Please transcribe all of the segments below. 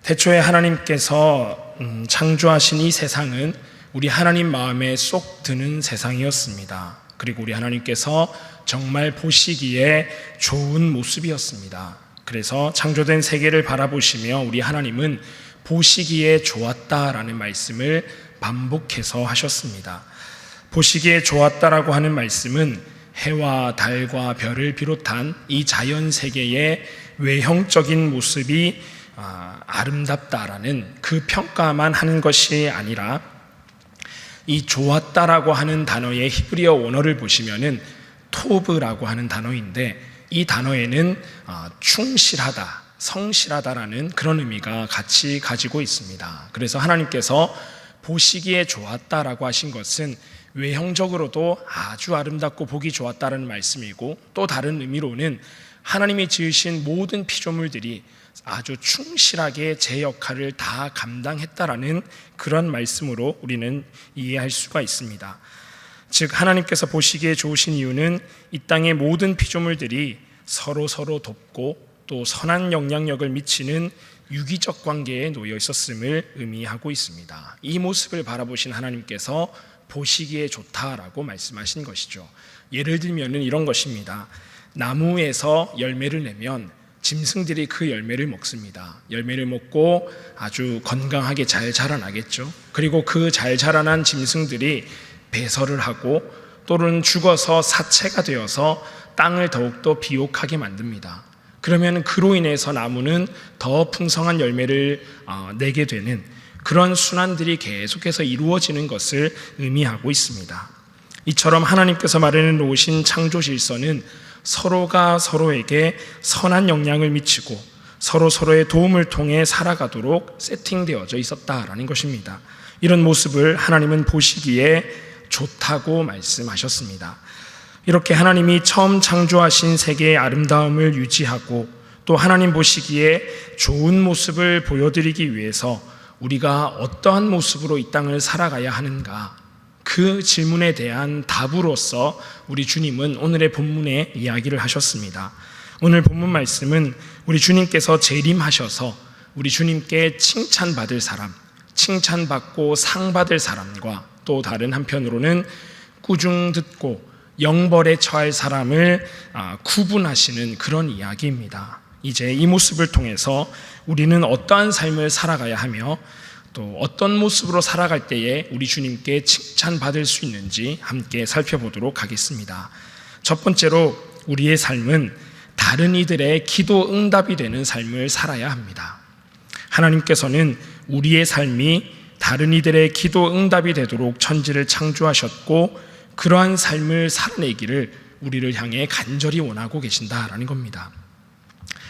태초에 하나님께서 창조하신 이 세상은 우리 하나님 마음에 쏙 드는 세상이었습니다. 그리고 우리 하나님께서 정말 보시기에 좋은 모습이었습니다. 그래서 창조된 세계를 바라보시며 우리 하나님은 보시기에 좋았다라는 말씀을 반복해서 하셨습니다. 보시기에 좋았다라고 하는 말씀은 해와 달과 별을 비롯한 이 자연 세계의 외형적인 모습이 아름답다라는 그 평가만 하는 것이 아니라, 이 좋았다라고 하는 단어의 히브리어 원어를 보시면은 토브라고 하는 단어인데, 이 단어에는 충실하다, 성실하다라는 그런 의미가 같이 가지고 있습니다. 그래서 하나님께서 보시기에 좋았다라고 하신 것은 외형적으로도 아주 아름답고 보기 좋았다는 말씀이고, 또 다른 의미로는 하나님이 지으신 모든 피조물들이 아주 충실하게 제 역할을 다 감당했다라는 그런 말씀으로 우리는 이해할 수가 있습니다. 즉, 하나님께서 보시기에 좋으신 이유는 이 땅의 모든 피조물들이 서로 돕고 또 선한 영향력을 미치는 유기적 관계에 놓여 있었음을 의미하고 있습니다. 이 모습을 바라보신 하나님께서 보시기에 좋다라고 말씀하신 것이죠. 예를 들면 이런 것입니다. 나무에서 열매를 내면 짐승들이 그 열매를 먹습니다. 열매를 먹고 아주 건강하게 잘 자라나겠죠. 그리고 그 잘 자라난 짐승들이 배설을 하고 또는 죽어서 사체가 되어서 땅을 더욱더 비옥하게 만듭니다. 그러면 그로 인해서 나무는 더 풍성한 열매를 내게 되는 그런 순환들이 계속해서 이루어지는 것을 의미하고 있습니다. 이처럼 하나님께서 마련해 놓으신 창조 질서는 서로가 서로에게 선한 영향을 미치고 서로의 도움을 통해 살아가도록 세팅되어져 있었다라는 것입니다. 이런 모습을 하나님은 보시기에 좋다고 말씀하셨습니다. 이렇게 하나님이 처음 창조하신 세계의 아름다움을 유지하고 또 하나님 보시기에 좋은 모습을 보여드리기 위해서 우리가 어떠한 모습으로 이 땅을 살아가야 하는가, 그 질문에 대한 답으로서 우리 주님은 오늘의 본문에 이야기를 하셨습니다. 오늘 본문 말씀은 우리 주님께서 재림하셔서 우리 주님께 칭찬받을 사람, 칭찬받고 상받을 사람과 또 다른 한편으로는 꾸중 듣고 영벌에 처할 사람을 구분하시는 그런 이야기입니다. 이제 이 모습을 통해서 우리는 어떠한 삶을 살아가야 하며 또 어떤 모습으로 살아갈 때에 우리 주님께 칭찬받을 수 있는지 함께 살펴보도록 하겠습니다. 첫 번째로 우리의 삶은 다른 이들의 기도 응답이 되는 삶을 살아야 합니다. 하나님께서는 우리의 삶이 다른 이들의 기도 응답이 되도록 천지를 창조하셨고 그러한 삶을 살아내기를 우리를 향해 간절히 원하고 계신다라는 겁니다.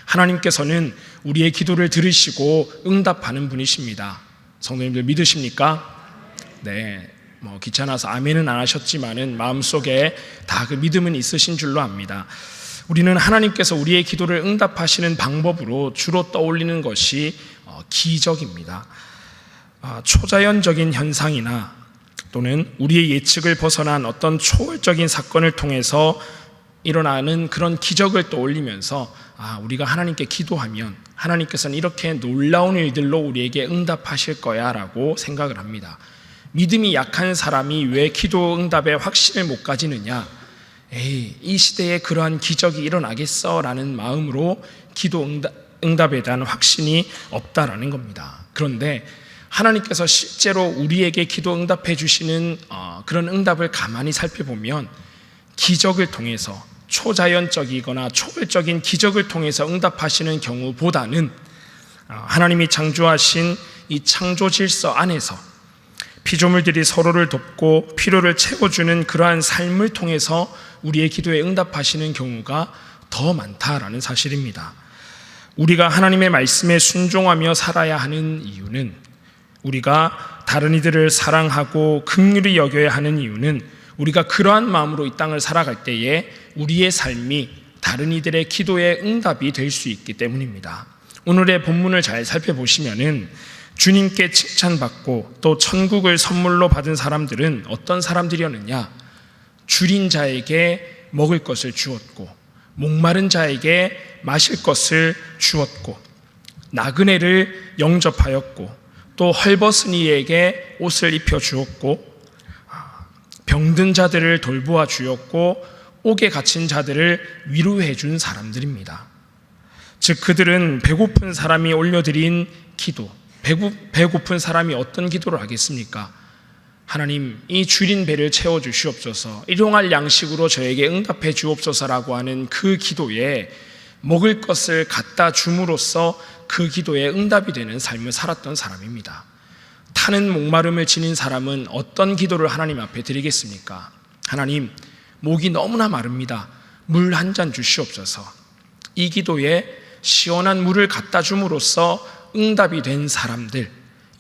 하나님께서는 우리의 기도를 들으시고 응답하는 분이십니다. 성도님들 믿으십니까? 네, 귀찮아서 아멘은 안 하셨지만은 마음속에 다 그 믿음은 있으신 줄로 압니다. 우리는 하나님께서 우리의 기도를 응답하시는 방법으로 주로 떠올리는 것이 기적입니다. 초자연적인 현상이나 또는 우리의 예측을 벗어난 어떤 초월적인 사건을 통해서 일어나는 그런 기적을 떠올리면서 우리가 하나님께 기도하면 하나님께서는 이렇게 놀라운 일들로 우리에게 응답하실 거야 라고 생각을 합니다. 믿음이 약한 사람이 왜 기도 응답에 확신을 못 가지느냐, 이 시대에 그러한 기적이 일어나겠어 라는 마음으로 기도 응답에 대한 확신이 없다라는 겁니다. 그런데 하나님께서 실제로 우리에게 기도 응답해 주시는 그런 응답을 가만히 살펴보면 기적을 통해서 초자연적이거나 초월적인 기적을 통해서 응답하시는 경우보다는 하나님이 창조하신 이 창조 질서 안에서 피조물들이 서로를 돕고 필요를 채워주는 그러한 삶을 통해서 우리의 기도에 응답하시는 경우가 더 많다라는 사실입니다. 우리가 하나님의 말씀에 순종하며 살아야 하는 이유는, 우리가 다른 이들을 사랑하고 긍휼히 여겨야 하는 이유는 우리가 그러한 마음으로 이 땅을 살아갈 때에 우리의 삶이 다른 이들의 기도에 응답이 될 수 있기 때문입니다. 오늘의 본문을 잘 살펴보시면은 주님께 칭찬받고 또 천국을 선물로 받은 사람들은 어떤 사람들이었느냐? 줄인 자에게 먹을 것을 주었고 목마른 자에게 마실 것을 주었고 나그네를 영접하였고 또 헐벗은 이에게 옷을 입혀 주었고 병든 자들을 돌보아 주었고 옥에 갇힌 자들을 위로해 준 사람들입니다. 즉 그들은 배고픈 사람이 올려드린 기도, 배고픈 사람이 어떤 기도를 하겠습니까? 하나님, 이 줄인 배를 채워 주시옵소서, 일용할 양식으로 저에게 응답해 주옵소서라고 하는 그 기도에 먹을 것을 갖다 줌으로써 그 기도에 응답이 되는 삶을 살았던 사람입니다. 타는 목마름을 지닌 사람은 어떤 기도를 하나님 앞에 드리겠습니까? 하나님, 목이 너무나 마릅니다. 물 한 잔 주시옵소서. 이 기도에 시원한 물을 갖다 줌으로써 응답이 된 사람들,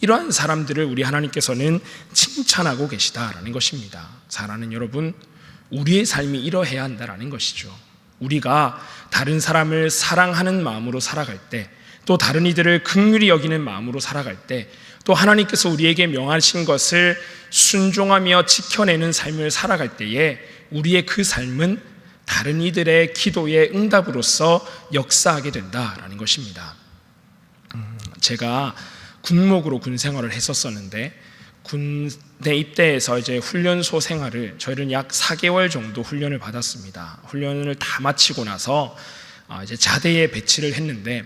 이러한 사람들을 우리 하나님께서는 칭찬하고 계시다라는 것입니다. 사랑하는 여러분, 우리의 삶이 이러해야 한다라는 것이죠. 우리가 다른 사람을 사랑하는 마음으로 살아갈 때, 또 다른 이들을 긍휼히 여기는 마음으로 살아갈 때, 또 하나님께서 우리에게 명하신 것을 순종하며 지켜내는 삶을 살아갈 때에 우리의 그 삶은 다른 이들의 기도의 응답으로서 역사하게 된다라는 것입니다. 제가 군목으로 군 생활을 했었었는데, 군대 입대해서 이제 훈련소 생활을, 저희는 약 4개월 정도 훈련을 받았습니다. 훈련을 다 마치고 나서 이제 자대에 배치를 했는데,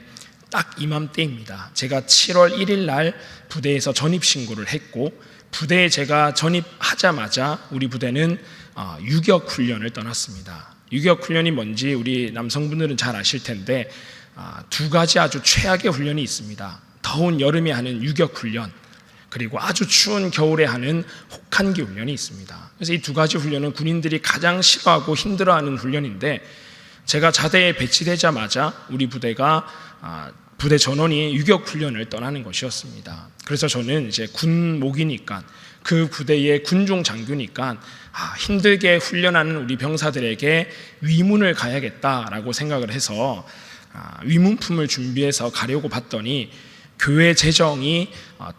딱 이맘때입니다. 제가 7월 1일 날 부대에서 전입 신고를 했고, 부대에 제가 전입하자마자 우리 부대는 유격 훈련을 떠났습니다. 유격 훈련이 뭔지 우리 남성분들은 잘 아실 텐데, 두 가지 아주 최악의 훈련이 있습니다. 더운 여름에 하는 유격 훈련, 그리고 아주 추운 겨울에 하는 혹한기 훈련이 있습니다. 그래서 이 두 가지 훈련은 군인들이 가장 싫어하고 힘들어하는 훈련인데, 제가 자대에 배치되자마자 우리 부대가 부대 전원이 유격 훈련을 떠나는 것이었습니다. 그래서 저는 이제 군목이니까, 그 부대의 군종 장교니까 힘들게 훈련하는 우리 병사들에게 위문을 가야겠다라고 생각을 해서 위문품을 준비해서 가려고 봤더니 교회 재정이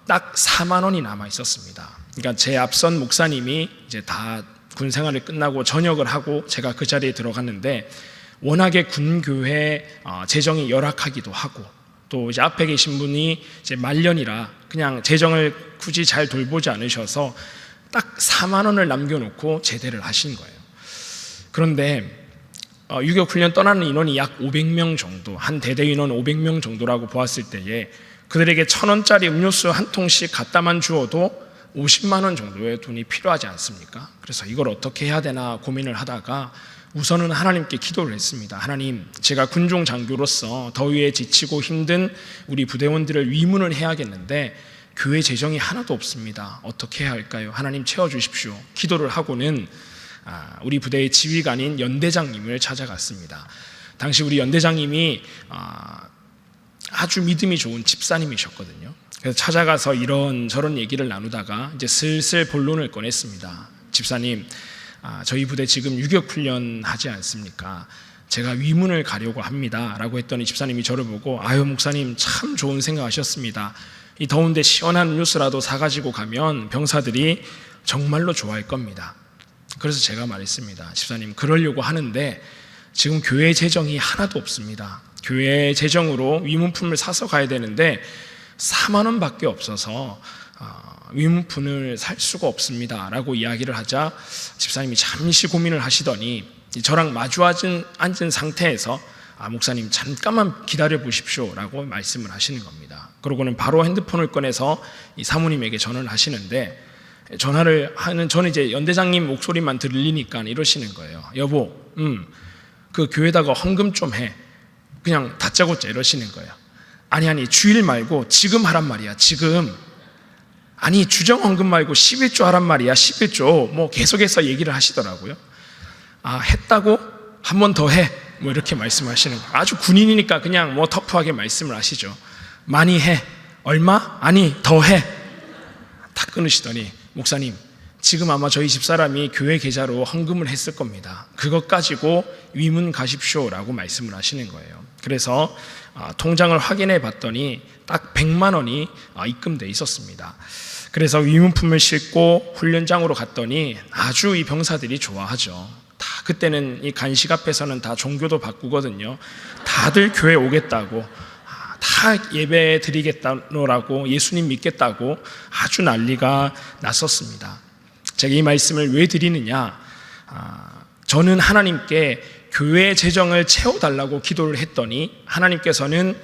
딱 4만 원이 남아 있었습니다. 그러니까 제 앞선 목사님이 이제 다 군 생활을 끝나고 전역을 하고 제가 그 자리에 들어갔는데, 워낙에 군교회 재정이 열악하기도 하고, 또 이제 앞에 계신 분이 이제 말년이라 그냥 재정을 굳이 잘 돌보지 않으셔서 딱 4만 원을 남겨놓고 제대를 하신 거예요. 그런데 유격 훈련 떠나는 인원이 약 500명 정도, 한 대대 인원 500명 정도라고 보았을 때에 그들에게 1,000원짜리 음료수 한 통씩 갖다만 주어도 50만 원 정도의 돈이 필요하지 않습니까? 그래서 이걸 어떻게 해야 되나 고민을 하다가 우선은 하나님께 기도를 했습니다. 하나님, 제가 군종 장교로서 더위에 지치고 힘든 우리 부대원들을 위문을 해야겠는데 교회 재정이 하나도 없습니다. 어떻게 해야 할까요? 하나님 채워주십시오. 기도를 하고는 우리 부대의 지휘관인 연대장님을 찾아갔습니다. 당시 우리 연대장님이 아주 믿음이 좋은 집사님이셨거든요. 그래서 찾아가서 이런저런 얘기를 나누다가 이제 슬슬 본론을 꺼냈습니다. 집사님, 저희 부대 지금 유격훈련 하지 않습니까? 제가 위문을 가려고 합니다 라고 했더니 집사님이 저를 보고, 아유 목사님 참 좋은 생각하셨습니다. 이 더운데 시원한 음료수라도 사가지고 가면 병사들이 정말로 좋아할 겁니다. 그래서 제가 말했습니다. 집사님, 그러려고 하는데 지금 교회 재정이 하나도 없습니다. 교회 재정으로 위문품을 사서 가야 되는데 4만 원밖에 없어서 위문품을 살 수가 없습니다 라고 이야기를 하자 집사님이 잠시 고민을 하시더니 저랑 마주 앉은 상태에서 목사님 잠깐만 기다려 보십시오 라고 말씀을 하시는 겁니다. 그러고는 바로 핸드폰을 꺼내서 이 사모님에게 전화를 하시는데, 전화를 하는, 저는 이제 연대장님 목소리만 들리니까 이러시는 거예요. 여보, 그 교회다가 헌금 좀 해. 그냥 다짜고짜 이러시는 거예요. 아니 주일 말고 지금 하란 말이야. 지금. 아니 주정 헌금 말고 11조 하란 말이야. 11조. 뭐 계속해서 얘기를 하시더라고요. 했다고? 한 번 더 해. 뭐 이렇게 말씀하시는 거예요. 아주 군인이니까 그냥 뭐 터프하게 말씀을 하시죠. 많이 해. 얼마? 아니 더 해. 딱 끊으시더니, 목사님, 지금 아마 저희 집사람이 교회 계좌로 헌금을 했을 겁니다. 그것 가지고 위문 가십시오 라고 말씀을 하시는 거예요. 그래서 통장을 확인해 봤더니 딱 100만 원이 입금돼 있었습니다. 그래서 위문품을 싣고 훈련장으로 갔더니 아주 이 병사들이 좋아하죠. 다 그때는 이 간식 앞에서는 다 종교도 바꾸거든요. 다들 교회 오겠다고, 다 예배 드리겠다노라고 예수님 믿겠다고 아주 난리가 났었습니다. 제가 이 말씀을 왜 드리느냐, 저는 하나님께 교회 재정을 채워달라고 기도를 했더니 하나님께서는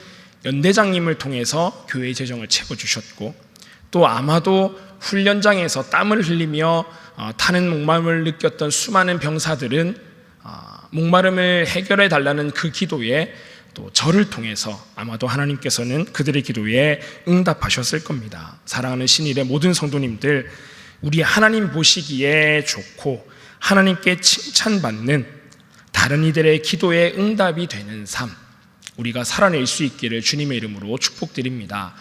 연대장님을 통해서 교회 재정을 채워주셨고, 또 아마도 훈련장에서 땀을 흘리며 타는 목마름을 느꼈던 수많은 병사들은 목마름을 해결해 달라는 그 기도에 또 저를 통해서 아마도 하나님께서는 그들의 기도에 응답하셨을 겁니다. 사랑하는 신일의 모든 성도님들, 우리 하나님 보시기에 좋고 하나님께 칭찬받는 다른 이들의 기도에 응답이 되는 삶, 우리가 살아낼 수 있기를 주님의 이름으로 축복드립니다.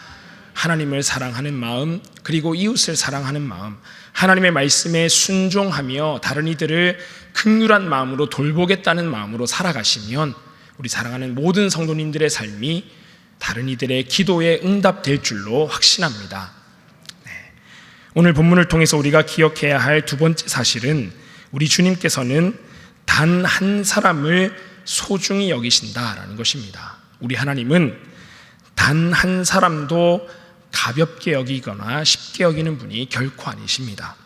하나님을 사랑하는 마음, 그리고 이웃을 사랑하는 마음, 하나님의 말씀에 순종하며 다른 이들을 긍휼한 마음으로 돌보겠다는 마음으로 살아가시면 우리 사랑하는 모든 성도님들의 삶이 다른 이들의 기도에 응답될 줄로 확신합니다. 오늘 본문을 통해서 우리가 기억해야 할 두 번째 사실은, 우리 주님께서는 단 한 사람을 소중히 여기신다라는 것입니다. 우리 하나님은 단 한 사람도 가볍게 여기거나 쉽게 여기는 분이 결코 아니십니다.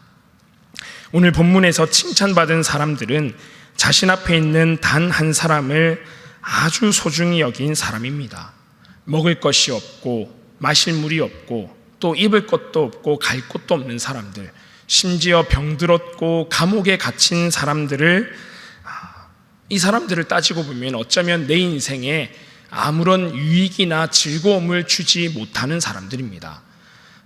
오늘 본문에서 칭찬받은 사람들은 자신 앞에 있는 단 한 사람을 아주 소중히 여긴 사람입니다. 먹을 것이 없고 마실 물이 없고 또 입을 것도 없고 갈 곳도 없는 사람들, 심지어 병들었고 감옥에 갇힌 사람들을, 이 사람들을 따지고 보면 어쩌면 내 인생에 아무런 유익이나 즐거움을 주지 못하는 사람들입니다.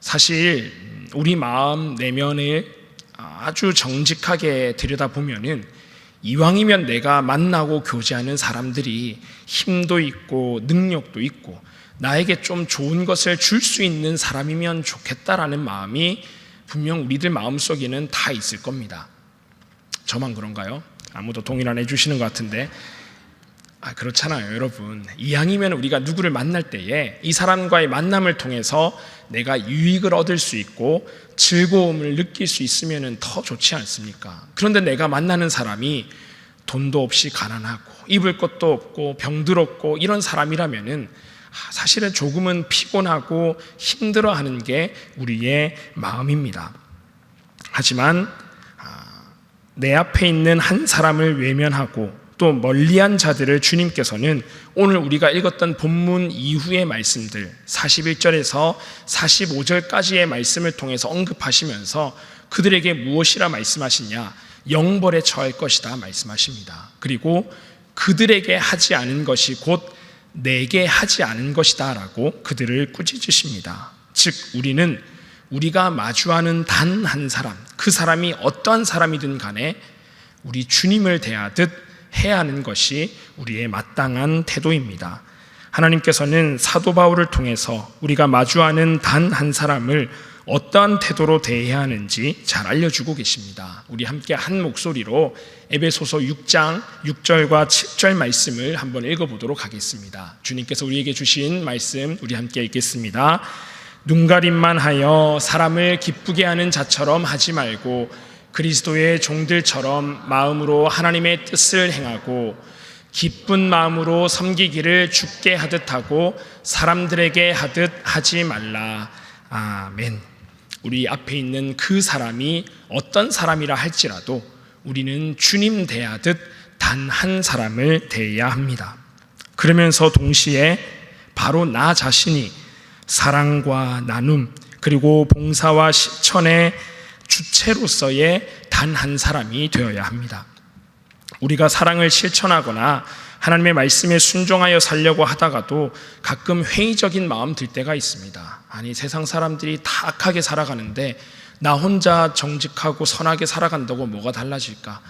사실 우리 마음 내면을 아주 정직하게 들여다보면은 이왕이면 내가 만나고 교제하는 사람들이 힘도 있고 능력도 있고 나에게 좀 좋은 것을 줄 수 있는 사람이면 좋겠다라는 마음이 분명 우리들 마음속에는 다 있을 겁니다. 저만 그런가요? 아무도 동의 안 해주시는 것 같은데, 그렇잖아요 여러분. 이왕이면 우리가 누구를 만날 때에 이 사람과의 만남을 통해서 내가 유익을 얻을 수 있고 즐거움을 느낄 수 있으면 더 좋지 않습니까? 그런데 내가 만나는 사람이 돈도 없이 가난하고 입을 것도 없고 병들었고 이런 사람이라면은 사실은 조금은 피곤하고 힘들어하는 게 우리의 마음입니다. 하지만 내 앞에 있는 한 사람을 외면하고 또 멀리한 자들을 주님께서는 오늘 우리가 읽었던 본문 이후의 말씀들 41절에서 45절까지의 말씀을 통해서 언급하시면서 그들에게 무엇이라 말씀하시냐, 영벌에 처할 것이다 말씀하십니다. 그리고 그들에게 하지 않은 것이 곧 내게 하지 않은 것이다 라고 그들을 꾸짖으십니다. 즉 우리는 우리가 마주하는 단 한 사람, 그 사람이 어떠한 사람이든 간에 우리 주님을 대하듯 해야 하는 것이 우리의 마땅한 태도입니다. 하나님께서는 사도 바울을 통해서 우리가 마주하는 단 한 사람을 어떠한 태도로 대해야 하는지 잘 알려주고 계십니다. 우리 함께 한 목소리로 에베소서 6장 6절과 7절 말씀을 한번 읽어보도록 하겠습니다. 주님께서 우리에게 주신 말씀 우리 함께 읽겠습니다. 눈가림만 하여 사람을 기쁘게 하는 자처럼 하지 말고 그리스도의 종들처럼 마음으로 하나님의 뜻을 행하고 기쁜 마음으로 섬기기를 주께 하듯 하고 사람들에게 하듯 하지 말라. 아멘. 우리 앞에 있는 그 사람이 어떤 사람이라 할지라도 우리는 주님 대하듯 단 한 사람을 대해야 합니다. 그러면서 동시에 바로 나 자신이 사랑과 나눔 그리고 봉사와 실천의 주체로서의 단 한 사람이 되어야 합니다. 우리가 사랑을 실천하거나 하나님의 말씀에 순종하여 살려고 하다가도 가끔 회의적인 마음 들 때가 있습니다. 아니 세상 사람들이 다 악하게 살아가는데 나 혼자 정직하고 선하게 살아간다고 뭐가 달라질까?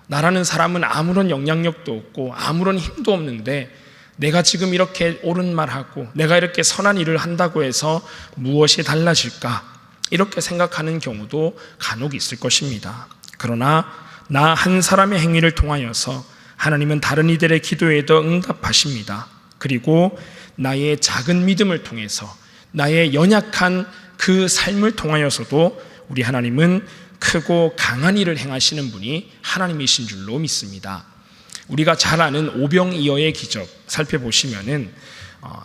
나라는 사람은 아무런 영향력도 없고 아무런 힘도 없는데 내가 지금 이렇게 옳은 말하고 내가 이렇게 선한 일을 한다고 해서 무엇이 달라질까? 이렇게 생각하는 경우도 간혹 있을 것입니다. 그러나 나 한 사람의 행위를 통하여서 하나님은 다른 이들의 기도에도 응답하십니다. 그리고 나의 작은 믿음을 통해서 나의 연약한 그 삶을 통하여서도 우리 하나님은 크고 강한 일을 행하시는 분이 하나님이신 줄로 믿습니다. 우리가 잘 아는 오병이어의 기적 살펴보시면은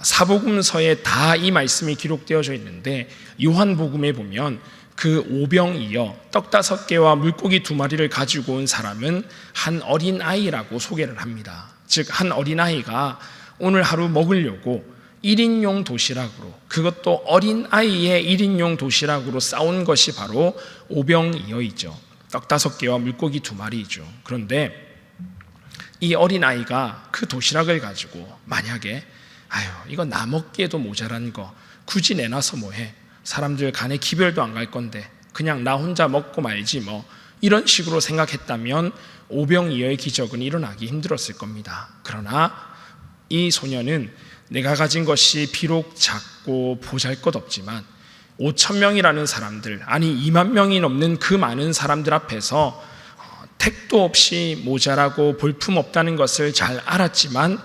사복음서에 다 이 말씀이 기록되어져 있는데 요한복음에 보면 그 오병이어 떡 5개와 물고기 2마리를 가지고 온 사람은 한 어린아이라고 소개를 합니다. 즉 한 어린아이가 오늘 하루 먹으려고 1인용 도시락으로, 그것도 어린아이의 1인용 도시락으로 싸온 것이 바로 오병이어이죠. 떡 5개와 물고기 2마리이죠. 그런데 이 어린아이가 그 도시락을 가지고 만약에 이거 나 먹기에도 모자란 거 굳이 내놔서 뭐해, 사람들 간에 기별도 안 갈 건데 그냥 나 혼자 먹고 말지 뭐, 이런 식으로 생각했다면 오병이어의 기적은 일어나기 힘들었을 겁니다. 그러나 이 소년은 내가 가진 것이 비록 작고 보잘것없지만 5,000명이라는 사람들, 아니 2만 명이 넘는 그 많은 사람들 앞에서 택도 없이 모자라고 볼품없다는 것을 잘 알았지만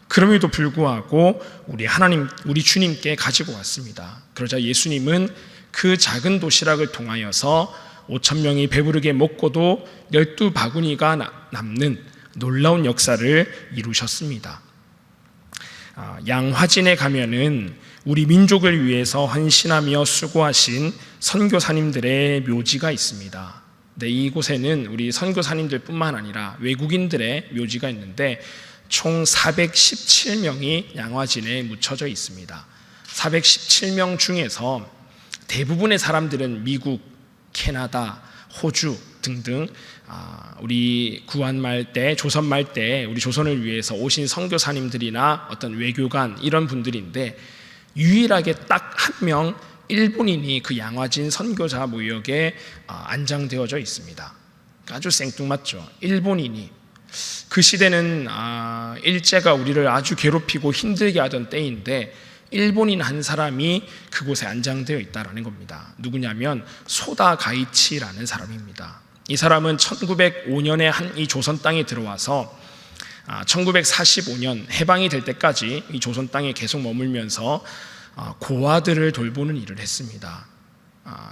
그럼에도 불구하고 우리 주님께 가지고 왔습니다. 그러자 예수님은 그 작은 도시락을 통하여서 5,000명이 배부르게 먹고도 12바구니가 남는 놀라운 역사를 이루셨습니다. 양화진에 가면은 우리 민족을 위해서 헌신하며 수고하신 선교사님들의 묘지가 있습니다. 네, 이곳에는 우리 선교사님들 뿐만 아니라 외국인들의 묘지가 있는데 총 417명이 양화진에 묻혀져 있습니다. 417명 중에서 대부분의 사람들은 미국, 캐나다, 호주 등등 우리 구한 말 때, 조선 말 때 우리 조선을 위해서 오신 선교사님들이나 어떤 외교관 이런 분들인데 유일하게 딱 한 명 일본인이 그 양화진 선교사 모역에 안장되어져 있습니다. 아주 생뚱맞죠. 일본인이. 그 시대는 일제가 우리를 아주 괴롭히고 힘들게 하던 때인데 일본인 한 사람이 그곳에 안장되어 있다는 겁니다. 누구냐면 소다 가이치라는 사람입니다. 이 사람은 1905년에 이 조선 땅에 들어와서 1945년 해방이 될 때까지 이 조선 땅에 계속 머물면서 고아들을 돌보는 일을 했습니다.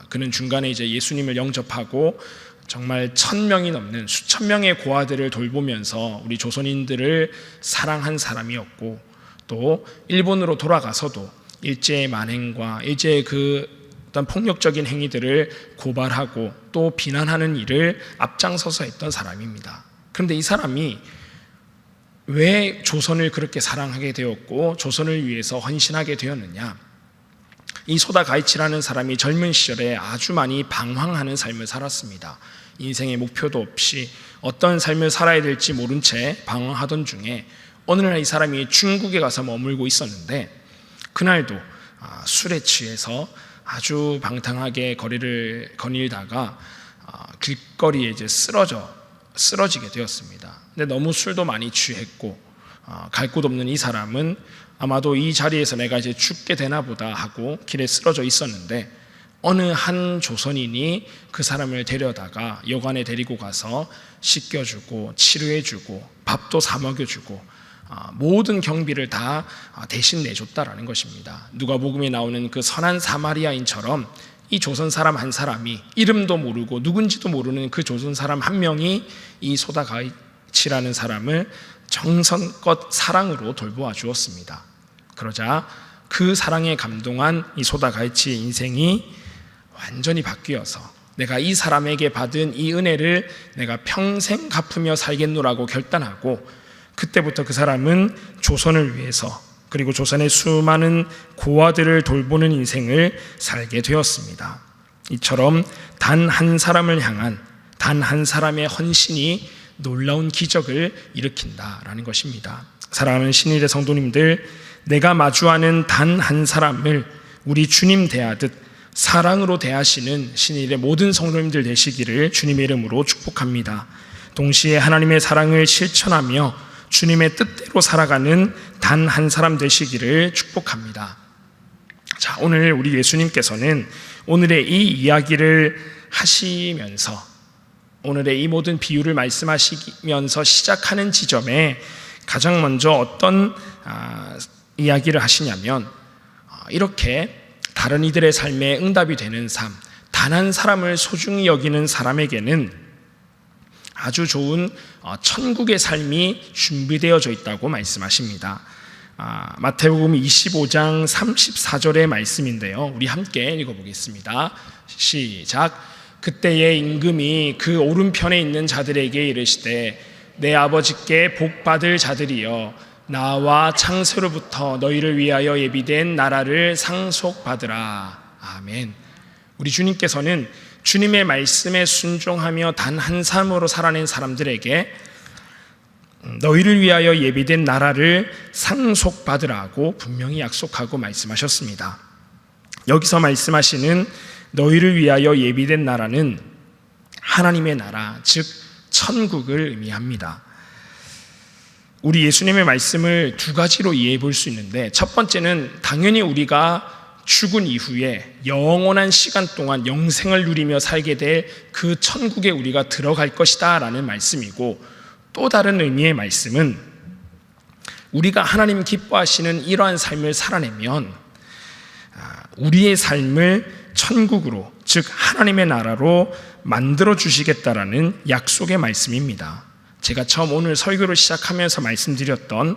그는 중간에 이제 예수님을 영접하고 정말 1,000명이 넘는 수천 명의 고아들을 돌보면서 우리 조선인들을 사랑한 사람이었고, 또 일본으로 돌아가서도 일제의 만행과 일제의 그 어떤 폭력적인 행위들을 고발하고 또 비난하는 일을 앞장서서 했던 사람입니다. 그런데 이 사람이 왜 조선을 그렇게 사랑하게 되었고 조선을 위해서 헌신하게 되었느냐? 이 소다 가이치라는 사람이 젊은 시절에 아주 많이 방황하는 삶을 살았습니다. 인생의 목표도 없이 어떤 삶을 살아야 될지 모른 채 방황하던 중에 어느 날 이 사람이 중국에 가서 머물고 있었는데 그날도 술에 취해서 아주 방탕하게 거리를 거닐다가 길거리에 이제 쓰러지게 되었습니다. 근데 너무 술도 많이 취했고 갈 곳 없는 이 사람은 아마도 이 자리에서 내가 이제 죽게 되나 보다 하고 길에 쓰러져 있었는데 어느 한 조선인이 그 사람을 데려다가 여관에 데리고 가서 씻겨주고 치료해주고 밥도 사 먹여주고 모든 경비를 다 대신 내줬다라는 것입니다. 누가복음에 나오는 그 선한 사마리아인처럼 이 조선 사람 한 사람이 이름도 모르고 누군지도 모르는 그 조선 사람 한 명이 이 소다 가이치라는 사람을 정성껏 사랑으로 돌보아 주었습니다. 그러자 그 사랑에 감동한 이 소다 가이치의 인생이 완전히 바뀌어서 내가 이 사람에게 받은 이 은혜를 내가 평생 갚으며 살겠노라고 결단하고 그때부터 그 사람은 조선을 위해서 그리고 조선의 수많은 고아들을 돌보는 인생을 살게 되었습니다. 이처럼 단 한 사람을 향한 단 한 사람의 헌신이 놀라운 기적을 일으킨다라는 것입니다. 사랑하는 신일의 성도님들, 내가 마주하는 단 한 사람을 우리 주님 대하듯 사랑으로 대하시는 신일의 모든 성도님들 되시기를 주님의 이름으로 축복합니다. 동시에 하나님의 사랑을 실천하며 주님의 뜻대로 살아가는 단 한 사람 되시기를 축복합니다. 자, 오늘 우리 예수님께서는 오늘의 이 이야기를 하시면서 오늘의 이 모든 비유를 말씀하시면서 시작하는 지점에 가장 먼저 어떤 이야기를 하시냐면 이렇게 다른 이들의 삶에 응답이 되는 삶, 단 한 사람을 소중히 여기는 사람에게는 아주 좋은 천국의 삶이 준비되어져 있다고 말씀하십니다. 마태복음 25장 34절의 말씀인데요. 우리 함께 읽어보겠습니다. 시작. 그때의 임금이 그 오른편에 있는 자들에게 이르시되 내 아버지께 복받을 자들이여 나와 창세로부터 너희를 위하여 예비된 나라를 상속받으라. 아멘. 우리 주님께서는 주님의 말씀에 순종하며 단 한 삶으로 살아낸 사람들에게 너희를 위하여 예비된 나라를 상속받으라고 분명히 약속하고 말씀하셨습니다. 여기서 말씀하시는 너희를 위하여 예비된 나라는 하나님의 나라, 즉 천국을 의미합니다. 우리 예수님의 말씀을 두 가지로 이해해 볼 수 있는데, 첫 번째는 당연히 우리가 죽은 이후에 영원한 시간 동안 영생을 누리며 살게 될 그 천국에 우리가 들어갈 것이다 라는 말씀이고, 또 다른 의미의 말씀은 우리가 하나님 기뻐하시는 이러한 삶을 살아내면 우리의 삶을 천국으로, 즉 하나님의 나라로 만들어 주시겠다라는 약속의 말씀입니다. 제가 처음 오늘 설교를 시작하면서 말씀드렸던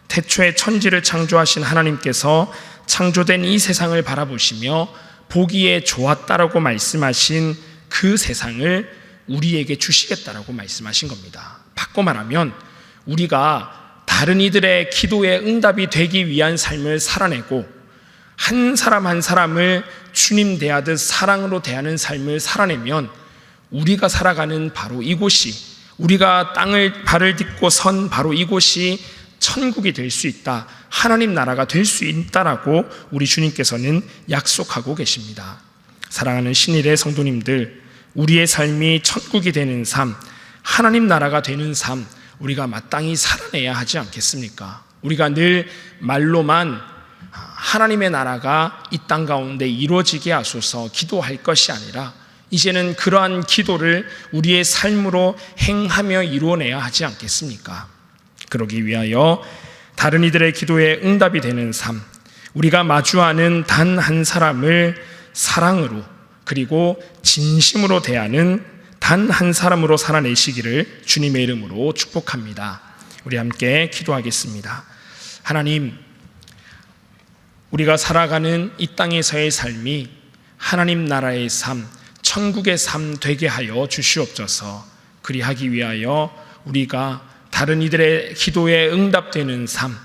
태초에 천지를 창조하신 하나님께서 창조된 이 세상을 바라보시며 보기에 좋았다라고 말씀하신 그 세상을 우리에게 주시겠다라고 말씀하신 겁니다. 바꿔 말하면 우리가 다른 이들의 기도에 응답이 되기 위한 삶을 살아내고 한 사람 한 사람을 주님 대하듯 사랑으로 대하는 삶을 살아내면 우리가 살아가는 바로 이곳이, 우리가 땅을 발을 딛고 선 바로 이곳이 천국이 될 수 있다, 하나님 나라가 될 수 있다라고 우리 주님께서는 약속하고 계십니다. 사랑하는 신일의 성도님들, 우리의 삶이 천국이 되는 삶, 하나님 나라가 되는 삶, 우리가 마땅히 살아내야 하지 않겠습니까? 우리가 늘 말로만 하나님의 나라가 이 땅 가운데 이루어지게 하소서 기도할 것이 아니라 이제는 그러한 기도를 우리의 삶으로 행하며 이루어내야 하지 않겠습니까? 그러기 위하여 다른 이들의 기도에 응답이 되는 삶, 우리가 마주하는 단 한 사람을 사랑으로 그리고 진심으로 대하는 단 한 사람으로 살아내시기를 주님의 이름으로 축복합니다. 우리 함께 기도하겠습니다. 하나님, 우리가 살아가는 이 땅에서의 삶이 하나님 나라의 삶, 천국의 삶 되게 하여 주시옵소서. 그리하기 위하여 우리가 다른 이들의 기도에 응답되는 삶,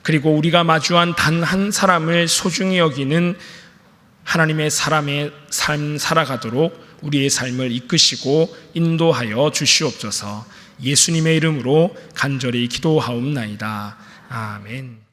그리고 우리가 마주한 단 한 사람을 소중히 여기는 하나님의 사람의 삶 살아가도록 우리의 삶을 이끄시고 인도하여 주시옵소서. 예수님의 이름으로 간절히 기도하옵나이다. 아멘.